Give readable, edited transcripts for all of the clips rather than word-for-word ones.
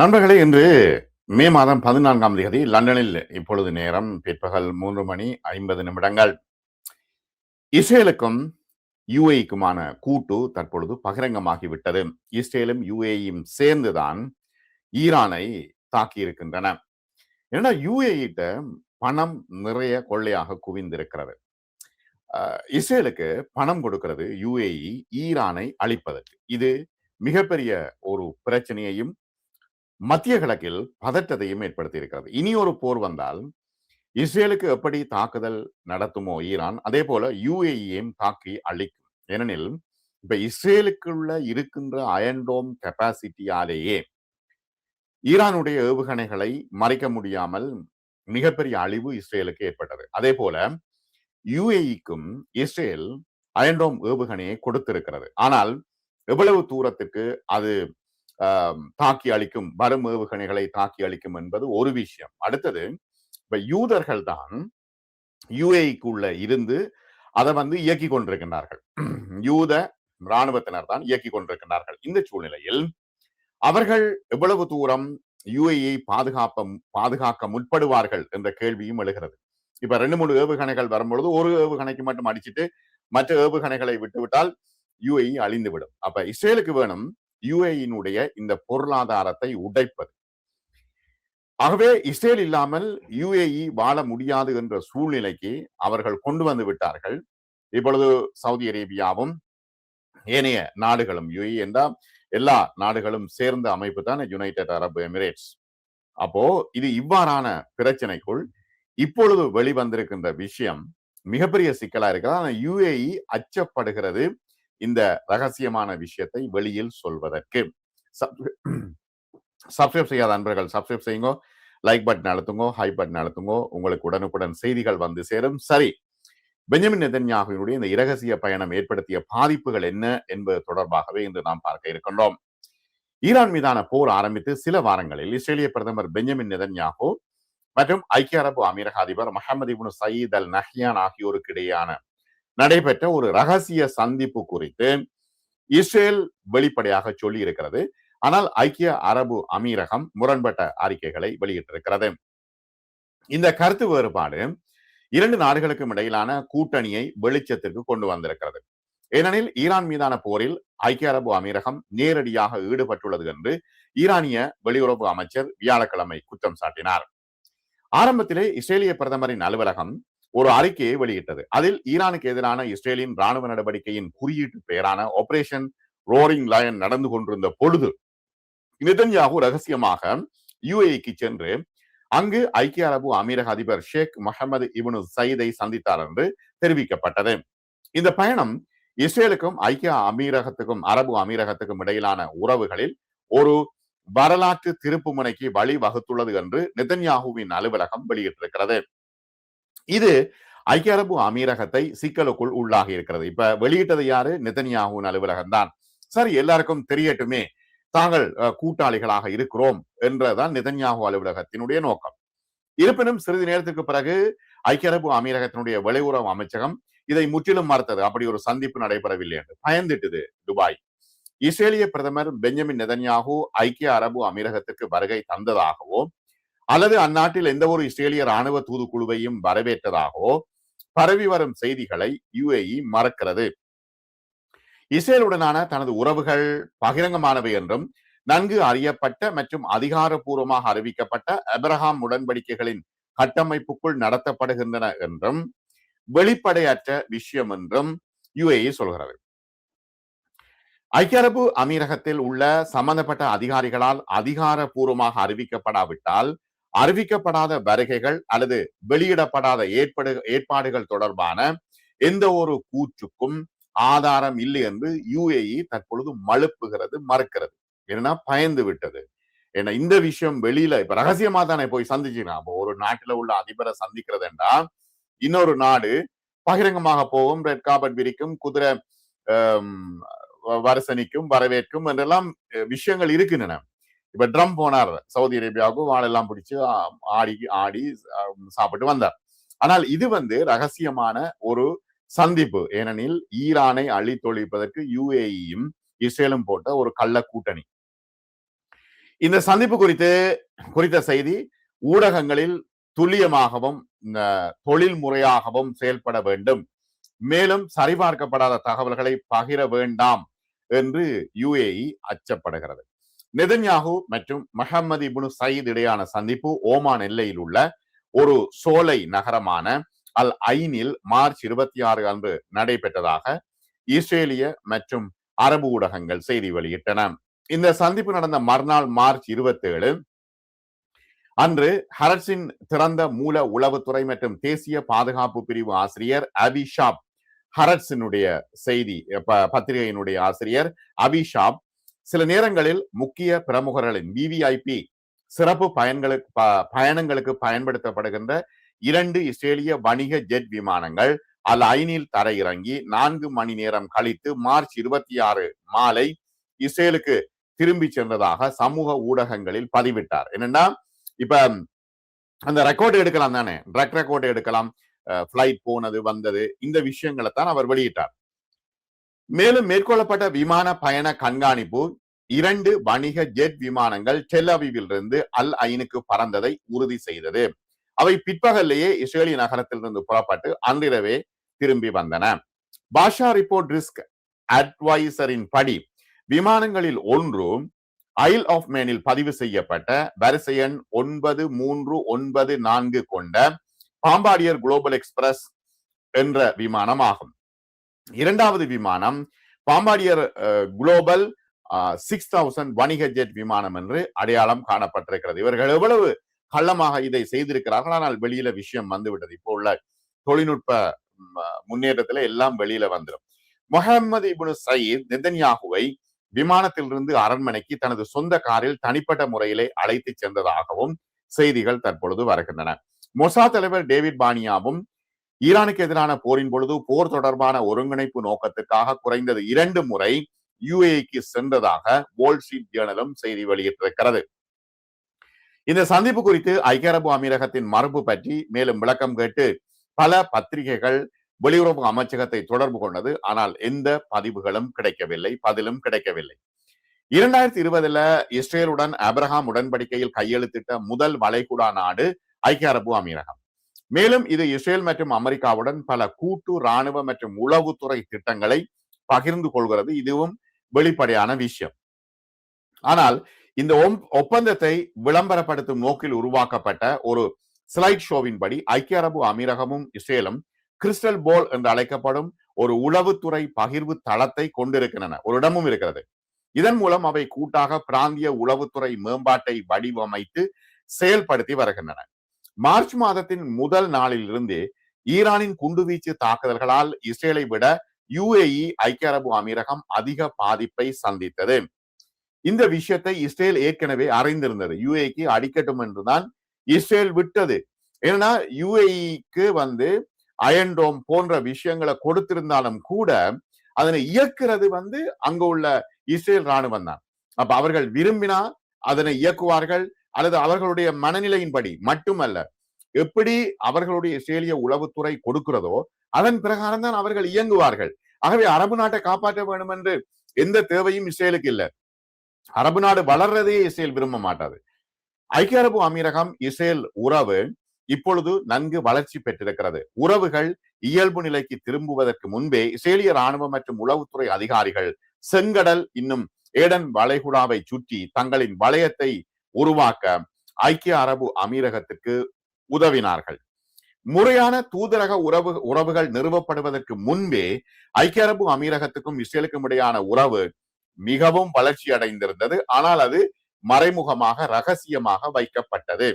நண்பர்களே, இன்று மே மாதம் 14ஆம் தேதி லண்டனில் இப்பொழுது நேரம் பிற்பகல் 3:50 இஸ்ரேலுக்கும் யுஏஇக்குமான கூட்டு தற்பொழுது பகிரங்கமாகிவிட்டது. இஸ்ரேலும் யுஏஇயும் சேர்ந்துதான் ஈரானை தாக்கியிருக்கின்றன. ஏன்னா யுஏஇட்ட பணம் நிறைய கொள்ளையாக குவிந்திருக்கிறது. இஸ்ரேலுக்கு பணம் கொடுக்கிறது யுஏஇ ஈரானை அழிப்பதற்கு. இது மிகப்பெரிய ஒரு பிரச்சனையையும் மத்திய கிழக்கில் பதற்றத்தையும் ஏற்படுத்தி இருக்கிறது. இனி ஒரு போர் வந்தால் இஸ்ரேலுக்கு எப்படி தாக்குதல் நடத்துமோ ஈரான், அதே போல யுஏஇயையும் தாக்கி அழிக்கும். ஏனெனில் இப்ப இஸ்ரேலுக்குள்ள இருக்கின்ற அயன்டோம் கெப்பாசிட்டியாலேயே ஈரானுடைய ஏவுகணைகளை மறைக்க முடியாமல் மிகப்பெரிய அழிவு இஸ்ரேலுக்கு ஏற்பட்டது. அதே போல யுஏஇக்கும் இஸ்ரேல் அயன்டோம் ஏவுகணையை கொடுத்திருக்கிறது. ஆனால் எவ்வளவு தூரத்துக்கு அது தாக்கி அளிக்கும், வரும் ஏவுகணைகளை தாக்கி அளிக்கும் என்பது ஒரு விஷயம். அடுத்தது, இப்ப யூதர்கள் தான் யுஏஇக்குள்ள இருந்து அதை இயக்கி கொண்டிருக்கின்றார்கள். யூத இராணுவத்தினர் தான் இயக்கி கொண்டிருக்கின்றார்கள். இந்த சூழ்நிலையில் அவர்கள் எவ்வளவு தூரம் யுஏஇ பாதுகாக்க முற்படுவார்கள் என்ற கேள்வியும் எழுகிறது. இப்ப 2-3 ஏவுகணைகள் வரும்பொழுது ஒரு ஏவுகணைக்கு மட்டும் அடிச்சுட்டு மற்ற ஏவுகணைகளை விட்டுவிட்டால் யுஏஇ அழிந்துவிடும். அப்ப இஸ்ரேலுக்கு வேணும் யுஏஇனுடைய இந்த பொருளாதாரத்தை உடைப்பது. ஆகவே இஸ்ரேல் இல்லாமல் யுஏஇ வாழ முடியாது என்ற சூழ்நிலைக்கு அவர்கள் கொண்டு வந்து விட்டார்கள். இப்பொழுது சவுதி அரேபியாவும் ஏனைய நாடுகளும், யுஏஇ என்றால் எல்லா நாடுகளும் சேர்ந்த அமைப்பு தான் யுனைடெட் அரபு எமிரேட்ஸ். அப்போ இது இவ்வாறான பிரச்சனைக்குள் இப்பொழுது வெளிவந்திருக்கின்ற விஷயம் மிகப்பெரிய சிக்கலா இருக்கிறது. யுஏஇ அச்சப்படுகிறது இந்த ரகசியமான விஷயத்தை வெளியில் சொல்வதற்கு. சப்ஸ்கிரைப் செய்யாத அன்பர்கள் சப்ஸ்கிரைப் செய்யுங்க, லைக் பட்டன் அழுத்துங்க, ஹை பட்டன் அழுத்துங்க, உங்களுக்கு உடனுக்குடன் செய்திகள் வந்து சேரும். சரி, பெஞ்சமின் நெதன்யாகுவினுடைய இந்த இரகசிய பயணம் ஏற்படுத்திய பாதிப்புகள் என்ன என்பது தொடர்பாகவே இன்று நாம் பார்க்க இருக்கின்றோம். ஈரான் மீதான போர் ஆரம்பித்து சில வாரங்களில் இஸ்ரேலிய பிரதமர் பெஞ்சமின் நெதன்யாகு மற்றும் ஐக்கிய அரபு அமீரக அதிபர் முஹம்மது இப்னு சயீத் அல் நஹ்யான் ஆகியோருக்கு இடையேயான நடைபெற்ற ஒரு ரகசிய சந்திப்பு குறித்து இஸ்ரேல் வெளிப்படையாக சொல்லி இருக்கிறது. ஆனால் ஐக்கிய அரபு அமீரகம் முரண்பட்ட அறிக்கைகளை வெளியிட்டிருக்கிறது. இந்த கருத்து வேறுபாடு இரண்டு நாடுகளுக்கும் இடையிலான கூட்டணியை வெளிச்சத்திற்கு கொண்டு வந்திருக்கிறது. ஏனெனில் ஈரான் மீதான போரில் ஐக்கிய அரபு அமீரகம் நேரடியாக ஈடுபட்டுள்ளது என்று ஈரானிய வெளியுறவு அமைச்சர் வியாழக்கிழமை குற்றம் சாட்டினார். ஆரம்பத்திலே இஸ்ரேலிய பிரதமரின் அலுவலகம் ஒரு அறிக்கையை வெளியிட்டது. அதில் ஈரானுக்கு எதிரான இஸ்ரேலின் ராணுவ நடவடிக்கையின் குறியீட்டு பெயரான ஆபரேஷன் ரோரிங் லயன் நடந்து கொண்டிருந்த பொழுது நெதன்யாகு ரகசியமாக யுஏஇக்கு சென்று அங்கு ஐக்கிய அரபு அமீரக அதிபர் ஷேக் முஹம்மது இப்னு சயீதை சந்தித்தார் என்று தெரிவிக்கப்பட்டது. இந்த பயணம் இஸ்ரேலுக்கும் ஐக்கிய அமீரகத்துக்கும் அரபு அமீரகத்துக்கும் இடையிலான உறவுகளில் ஒரு வரலாற்று திருப்பு முனைக்கு வழி வகுத்துள்ளது என்று நெதன்யாகுவின் அலுவலகம் வெளியிட்டிருக்கிறது. இது ஐக்கிய அரபு அமீரகத்தை சிக்கலுக்குள் உள்ளாகி இருக்கிறது. இப்ப வெளியிட்டது யாரு? நெதன்யாகுவின் அலுவலகம் தான். சரி, எல்லாருக்கும் தெரியட்டுமே, தாங்கள் கூட்டாளிகளாக இருக்கிறோம் என்றதான் நெதன்யாகு அலுவலகத்தினுடைய நோக்கம். இருப்பினும் சிறிது நேரத்திற்கு பிறகு ஐக்கிய அரபு அமீரகத்தினுடைய வெளியுறவு அமைச்சகம் இதை முற்றிலும் மறுத்தது. அப்படி ஒரு சந்திப்பு நடைபெறவில்லை என்று பயந்துட்டது துபாய். இஸ்ரேலிய பிரதமர் பெஞ்சமின் நெதன்யாகு ஐக்கிய அரபு அமீரகத்திற்கு வருகை தந்ததாகவோ அல்லது அந்நாட்டில் எந்த ஒரு இஸ்ரேலிய ராணுவ தூதுக்குழுவையும் வரவேற்றதாகவோ பரவி வரும் செய்திகளை யுஏஇ மறக்கிறது. இஸ்ரேலுடனான தனது உறவுகள் பகிரங்கமானவை என்றும் நன்கு அறியப்பட்ட மற்றும் அதிகாரப்பூர்வமாக அறிவிக்கப்பட்ட அபிரகாம் உடன்படிக்கைகளின் கட்டமைப்புக்குள் நடத்தப்படுகின்றன என்றும் வெளிப்படையற்ற விஷயம் என்றும் யுஏஇ சொல்கிறது. ஐக்கிய அரபு அமீரகத்தில் உள்ள சம்பந்தப்பட்ட அதிகாரிகளால் அதிகாரப்பூர்வமாக அறிவிக்கப்படாவிட்டால் அறிவிக்கப்படாத வருகைகள் அல்லது வெளியிடப்படாத ஏற்பாடுகள் தொடர்பான எந்த ஒரு கூற்றுக்கும் ஆதாரம் இல்லை என்று யுஏஇ தற்பொழுது மறுக்கிறது. ஏன்னா பயந்து விட்டது. ஏன்னா இந்த விஷயம் வெளியில இப்ப ரகசியமா தானே போய் சந்திச்சுக்கலாம். அப்போ ஒரு நாட்டில உள்ள அதிபரை சந்திக்கிறது என்றா இன்னொரு நாடு பகிரங்கமாக போகும், ரெட் கார்பெட் விரிக்கும், குதிரை வரசனிக்கும், வரவேற்கும் என்றெல்லாம் விஷயங்கள் இருக்கின்றன. இப்ப ட்ரம்ப் போனார் சவுதி அரேபியாவுக்கு, வாழெல்லாம் பிடிச்சு ஆடி சாப்பிட்டு வந்தார். ஆனால் இது ரகசியமான ஒரு சந்திப்பு. ஏனெனில் ஈரானை அழித்தொழிப்பதற்கு யுஏஇயும் இஸ்ரேலும் போட்ட ஒரு கள்ள கூட்டணி. இந்த சந்திப்பு குறித்த செய்தி ஊடகங்களில் துல்லியமாகவும் தொழில் முறையாகவும் செயல்பட வேண்டும், மேலும் சரிபார்க்கப்படாத தகவல்களை பகிர வேண்டாம் என்று யுஏஇ அச்சப்படுகிறது. நெதன்யாகு மற்றும் முஹம்மது இப்னு சயீத் இடையான சந்திப்பு ஓமான் எல்லையில் உள்ள ஒரு சோலை நகரமான அல் ஐனில் மார்ச் 26 அன்று நடைபெற்றதாக இஸ்ரேலிய மற்றும் அரபு ஊடகங்கள் செய்தி வெளியிட்டன. இந்த சந்திப்பு நடந்த மறுநாள் மார்ச் 27 அன்று ஹரட்ஸின் திறந்த மூல உளவுத்துறை மற்றும் தேசிய பாதுகாப்பு பிரிவு ஆசிரியர் அபிஷாப், ஹரட்ஸினுடைய செய்தி பத்திரிகையினுடைய ஆசிரியர் அபிஷாப் சில நேரங்களில் முக்கிய பிரமுகர்களின் விவிஐபி சிறப்பு பயணங்களுக்கு பயன்படுத்தப்படுகின்ற 2 இஸ்ரேலிய வணிக ஜெட் விமானங்கள் அல் ஐனில் தரையிறங்கி 4 மணி நேரம் கழித்து மார்ச் 26 மாலை இஸ்ரேலுக்கு திரும்பி சென்றதாக சமூக ஊடகங்களில் பதிவிட்டார். என்னன்னா, இப்ப அந்த ரெக்கார்டு எடுக்கலாம் தானே, ட்ரக் ரெக்கார்டு எடுக்கலாம், பிளைட் போனது வந்தது, இந்த விஷயங்களை தான் அவர் வெளியிட்டார். மேலும் மேற்கொள்ளப்பட்ட விமான பயண கண்காணிப்பு 2 வணிக ஜெட் விமானங்கள் டெல் அவிவில் இருந்து அல் ஐனுக்கு பறந்ததை உறுதி செய்தது. அவை பிற்பகல்லையே இஸ்ரேலிய நகரத்திலிருந்து புறப்பட்டு அன்றிரவே திரும்பி வந்தன. பாஷா ரிப்போர்ட் ரிஸ்க் அட்வைசரின் படி விமானங்களில் ஒன்று ஐல் ஆஃப் மேனில் பதிவு செய்யப்பட்ட வரிசை எண் 9394 கொண்ட பாம்பாடியர் குளோபல் எக்ஸ்பிரஸ் என்ற விமானம் ஆகும். இரண்டாவது விமானம் பாம்பாடியர் குளோபல் 6000 வணிக ஜெட் விமானம் என்று அடையாளம் காணப்பட்டிருக்கிறது. இவர்கள் எவ்வளவு கள்ளமாக இதை செய்திருக்கிறார்கள், ஆனால் வெளியில விஷயம் வந்துவிட்டது. இப்போ உள்ள தொழில்நுட்ப முன்னேற்றத்துல எல்லாம் வெளியில வந்துடும். முஹம்மது இப்னு சயீத் நெதன்யாகுவை விமானத்திலிருந்து அரண்மனைக்கு தனது சொந்த காரில் தனிப்பட்ட முறையிலே அழைத்து சென்றதாகவும் செய்திகள் தற்பொழுது வருகின்றன. மொசாத் தலைவர் டேவிட் பானியாவும் ஈரானுக்கு எதிரான போரின் பொழுது போர் தொடர்பான ஒருங்கிணைப்பு நோக்கத்துக்காக குறைந்தது 2 முறை யுஏஇக்கு சென்றதாக வால் ஸ்ட்ரீட் ஜேர்னலும் செய்தி வெளியிட்டிருக்கிறது. இந்த சந்திப்பு குறித்து ஐக்கிய அரபு அமீரகத்தின் மரபு பற்றி மேலும் விளக்கம் கேட்டு பல பத்திரிகைகள் வெளியுறவு அமைச்சகத்தை தொடர்பு கொண்டது. ஆனால் எந்த பதிவுகளும் கிடைக்கவில்லை, பதிலும் கிடைக்கவில்லை. 2020 இஸ்ரேலுடன் ஆபிரகாம் உடன்படிக்கையில் கையெழுத்திட்ட முதல் வளைகுடா நாடு ஐக்கிய அரபு அமீரகம். மேலும் இது இஸ்ரேல் மற்றும் அமெரிக்காவுடன் பல கூட்டு இராணுவ மற்றும் உளவுத்துறை திட்டங்களை பகிர்ந்து கொள்கிறது. இதுவும் வெளிப்படையான விஷயம். ஆனால் இந்த ஒப்பந்தத்தை விளம்பரப்படுத்தும் நோக்கில் உருவாக்கப்பட்ட ஒரு ஸ்லைட் ஷோவின் படி ஐக்கிய அரபு அமீரகமும் இஸ்ரேலும் கிறிஸ்டல் போல் என்று அழைக்கப்படும் ஒரு உளவுத்துறை பகிர்வு தளத்தை கொண்டிருக்கின்றன, ஒரு இடமும் இருக்கிறது. இதன் மூலம் அவை கூட்டாக பிராந்திய உளவுத்துறை மேம்பாட்டை வடிவமைத்து செயல்படுத்தி வருகின்றன. மார்ச் மாதத்தின் முதல் நாளில் இருந்து ஈரானின் குண்டுவீச்சு தாக்குதல்களால் இஸ்ரேலை விட யுஏஇ ஐக்கிய அரபு அமீரகம் அதிக பாதிப்பை சந்தித்தது. இந்த விஷயத்தை இஸ்ரேல் ஏற்கனவே அறிந்திருந்தது. யுஏஇக்கு அடிக்கட்டும் என்றுதான் இஸ்ரேல் விட்டது. ஏன்னா யுஏஇக்கு அயன்டோம் போன்ற விஷயங்களை கொடுத்திருந்தாலும் கூட அதனை இயக்குறது அங்க உள்ள இஸ்ரேல் ராணுவம் தான். அப்ப அவர்கள் விரும்பினா அதனை இயக்குவார்கள், அல்லது அவர்களுடைய மனநிலையின்படி மட்டுமல்ல, எப்படி அவர்களுடைய இஸ்ரேலிய உளவுத்துறை கொடுக்கிறதோ அதன் பிரகாரம் தான் அவர்கள் இயங்குவார்கள். ஆகவே அரபு நாட்டை காப்பாற்ற வேண்டும் என்று எந்த தேவையும் இஸ்ரேலுக்கு இல்லை. அரபு நாடு வளர்றதையே இஸ்ரேல் விரும்ப மாட்டாது. ஐக்கிய அரபு அமீரகம் இஸ்ரேல் உறவு இப்பொழுது நன்கு வளர்ச்சி பெற்றிருக்கிறது. உறவுகள் இயல்பு நிலைக்கு திரும்புவதற்கு முன்பே இஸ்ரேலிய ராணுவ மற்றும் உளவுத்துறை அதிகாரிகள் செங்கடல் இன்னும் ஏடன் வளைகுடாவை சுற்றி தங்களின் வளையத்தை உருவாக்க ஐக்கிய அரபு அமீரகத்திற்கு உதவினார்கள். முறையான தூதரக உறவுகள் நிறுவப்படுவதற்கு முன்பே ஐக்கிய அரபு அமீரகத்துக்கும் இஸ்ரேலுக்கும் இடையான உறவு மிகவும் வளர்ச்சி அடைந்திருந்தது. ஆனால் அது மறைமுகமாக ரகசியமாக வைக்கப்பட்டது.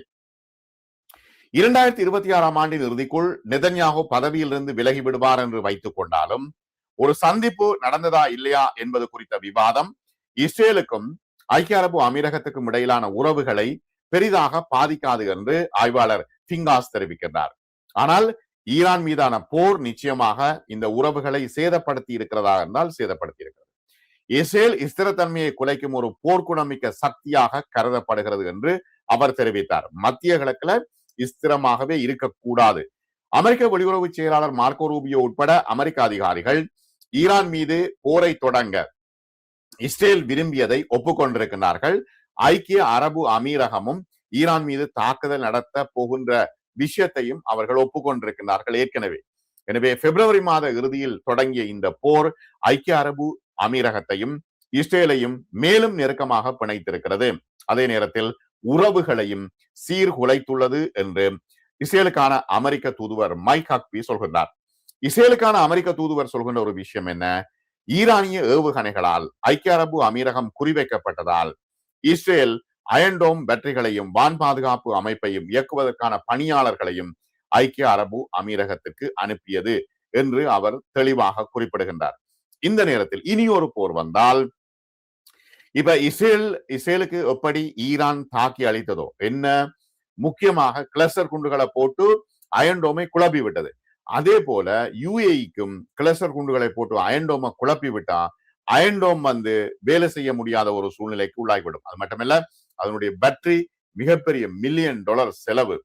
2026 ஆண்டின் இறுதிக்குள் நெதன்யாகு பதவியிலிருந்து விலகி விடுவார் என்று வைத்துக் கொண்டாலும் ஒரு சந்திப்பு நடந்ததா இல்லையா என்பது குறித்த விவாதம் இஸ்ரேலுக்கும் ஐக்கிய அரபு அமீரகத்துக்கும் இடையிலான உறவுகளை பெரிதாக பாதிக்காது என்று ஆய்வாளர் ஃபிங்காஸ் தெரிவிக்கின்றார். ஆனால் ஈரான் மீதான போர் நிச்சயமாக இந்த உறவுகளை சேதப்படுத்தி இருக்கிறதா என்றால் சேதப்படுத்தி இருக்கிறது. இஸ்ரேல் ஸ்திரத்தன்மையை குலைக்கும் ஒரு போர்க்குணமிக்க சக்தியாக கருதப்படுகிறது என்று அவர் தெரிவித்தார். மத்திய கிழக்குல ஸ்திரமாகவே இருக்கக்கூடாது. அமெரிக்க வெளியுறவு செயலாளர் மார்க்கோ ரூபியோ உட்பட அமெரிக்க அதிகாரிகள் ஈரான் மீது போரை தொடங்க இஸ்ரேல் விரும்பியதை ஒப்புக்கொண்டிருக்கிறார்கள். ஐக்கிய அரபு அமீரகமும் ஈரான் மீது தாக்குதல் நடத்த போகின்ற விஷயத்தையும் அவர்கள் ஒப்புக்கொண்டிருக்கிறார்கள் ஏற்கனவே. எனவே பிப்ரவரி மாத இறுதியில் தொடங்கிய இந்த போர் ஐக்கிய அரபு அமீரகத்தையும் இஸ்ரேலையும் மேலும் நெருக்கமாக பிணைத்திருக்கிறது. அதே நேரத்தில் உறவுகளையும் சீர்குலைத்துள்ளது என்று இஸ்ரேலுக்கான அமெரிக்க தூதுவர் மைக் ஹக்பி சொல்கின்றார். இஸ்ரேலுக்கான அமெரிக்க தூதுவர் சொல்கின்ற ஒரு விஷயம் என்ன? ஈரானிய ஏவுகணைகளால் ஐக்கிய அரபு அமீரகம் குறிவைக்கப்பட்டதால் இஸ்ரேல் அயன்டோம் பேட்டரிகளையும் வான் பாதுகாப்பு அமைப்பையும் இயக்குவதற்கான பணியாளர்களையும் ஐக்கிய அரபு அமீரகத்துக்கு அனுப்பியது என்று அவர் தெளிவாக குறிப்பிடுகின்றார். இந்த நேரத்தில் இனி ஒரு போர் வந்தால், இப்ப இஸ்ரேலுக்கு எப்படி ஈரான் தாக்கி அளித்ததோ என்ன, முக்கியமாக கிளஸ்டர் குண்டுகளை போட்டு அயன்டோமை குழப்பி விட்டது. அதே போல யுஏஇக்கும் கிளஸ்டர் குண்டுகளை போட்டு அயன்டோமை குழப்பி விட்டா அயன்டோம் வேலை செய்ய முடியாத ஒரு சூழ்நிலைக்கு உள்ளாகிவிடும். அது மட்டுமல்ல, அதனுடைய பேட்டரி மிகப்பெரிய $1 மில்லியன் செலவு.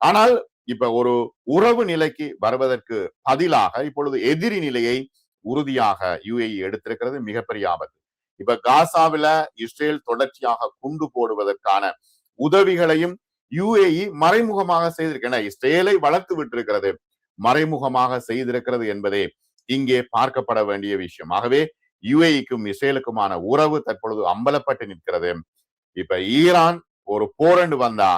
ஆனால் இப்ப ஒரு உறவு நிலைக்கு வருவதற்கு பதிலாக இப்பொழுது எதிரி நிலையை உறுதியாக யுஏஇ எடுத்திருக்கிறது. மிகப்பெரிய ஆபத்து. இப்ப காசாவில இஸ்ரேல் தொடர்ச்சியாக குண்டு போடுவதற்கான உதவிகளையும் யுஏஇ மறைமுகமாக செய்திருக்கின்றன. இஸ்ரேலை வளர்த்து விட்டிருக்கிறது, மறைமுகமாக செய்திருக்கிறது என்பதே இங்கே பார்க்கப்பட வேண்டிய விஷயம். ஆகவே யுஏஇக்கும் இஸ்ரேலுக்குமான உறவு தற்பொழுது அம்பலப்பட்டு நிற்கிறது. இப்ப ஈரான் ஒரு போரண்டு வந்தா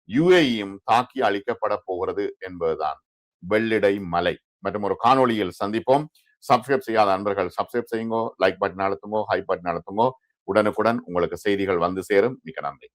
யுஏஇயும் தாக்கி அளிக்கப்பட போகிறது என்பதுதான் வெள்ளிடை மலை. மற்றும் ஒரு காணொலியில் சந்திப்போம். சப்ஸ்கிரைப் செய்யாத நண்பர்கள் சப்ஸ்கிரைப் செய்யுங்கோ, லைக் பட்டன் அழுத்துங்கோ, ஹை பட்டன் அழுத்துங்கோ. உடனுக்குடன் உங்களுக்கு செய்திகள் வந்து சேரும். மிக்க நன்றி.